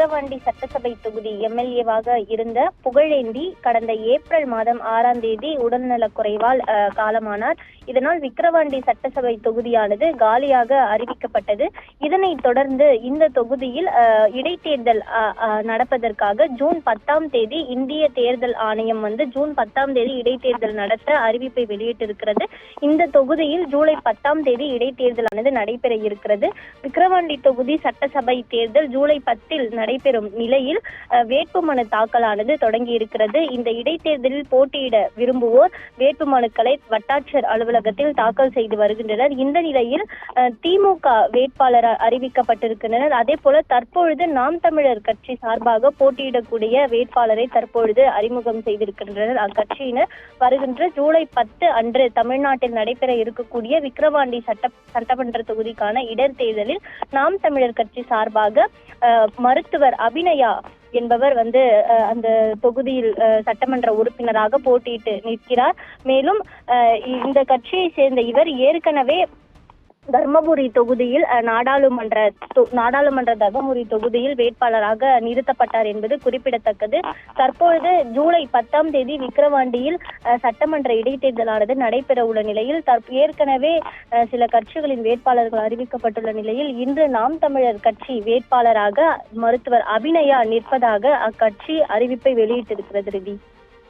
விக்கிரவாண்டி சட்டசபை தொகுதி எம்எல்ஏவாக இருந்த புகழேந்தி கடந்த ஏப்ரல் மாதம் 6ஆம் தேதி உடல்நலக்குறைவால் காலமானார். இதனால் விக்கிரவாண்டி சட்டசபை தொகுதியானது காலியாக அறிவிக்கப்பட்டது. இதனைத் தொடர்ந்து இந்த தொகுதியில் இடைத்தேர்தல் நடப்பதற்காக ஜூன் 10ஆம் தேதி இந்திய தேர்தல் ஆணையம் ஜூன் 10ஆம் தேதி இடைத்தேர்தல் நடத்த அறிவிப்பை வெளியிட்டிருக்கிறது. இந்த தொகுதியில் ஜூலை 10ஆம் தேதி இடைத்தேர்தலானது நடைபெற இருக்கிறது. விக்கிரவாண்டி தொகுதி சட்டசபை தேர்தல் ஜூலை 10இல் நடைபெறும் நிலையில் வேட்புமனு தாக்கலானது தொடங்கி இருக்கிறது. இந்த இடைத்தேர்தலில் போட்டியிட விரும்புவோர் வேட்புமனுக்களை வட்டாட்சியர் அலுவலகத்தில் தாக்கல் செய்து வருகின்றனர். இந்த நிலையில் திமுக வேட்பாளர் அறிவிக்கப்பட்டிருக்கின்றனர். அதே போல தற்பொழுது நாம் தமிழர் கட்சி சார்பாக போட்டியிடக்கூடிய வேட்பாளரை தற்பொழுது அறிமுகம் செய்திருக்கின்றனர். அக்கட்சியினர் வருகின்ற ஜூலை 10 அன்று தமிழ்நாட்டில் நடைபெற இருக்கக்கூடிய விக்கிரவாண்டி சட்டமன்ற தொகுதிக்கான இடைத்தேர்தலில் நாம் தமிழர் கட்சி சார்பாக மருத்துவர் அபிநயா என்பவர் அந்த தொகுதியில் சட்டமன்ற உறுப்பினராக போட்டியிட்டு நிற்கிறார். மேலும் இந்த கட்சியை சேர்ந்த இவர் ஏற்கனவே தர்மபுரி தொகுதியில் நாடாளுமன்ற தர்மபுரி தொகுதியில் வேட்பாளராக நிறுத்தப்பட்டார் என்பது குறிப்பிடத்தக்கது. தற்பொழுது ஜூலை 10ஆம் தேதி விக்கிரவாண்டியில் சட்டமன்ற இடைத்தேர்தலானது நடைபெற உள்ள நிலையில் ஏற்கனவே சில கட்சிகளின் வேட்பாளர்கள் அறிவிக்கப்பட்டுள்ள நிலையில் இன்று நாம் தமிழர் கட்சி வேட்பாளராக மருத்துவர் அபிநயா நிற்பதாக அக்கட்சி அறிவிப்பை வெளியிட்டிருக்கிறது.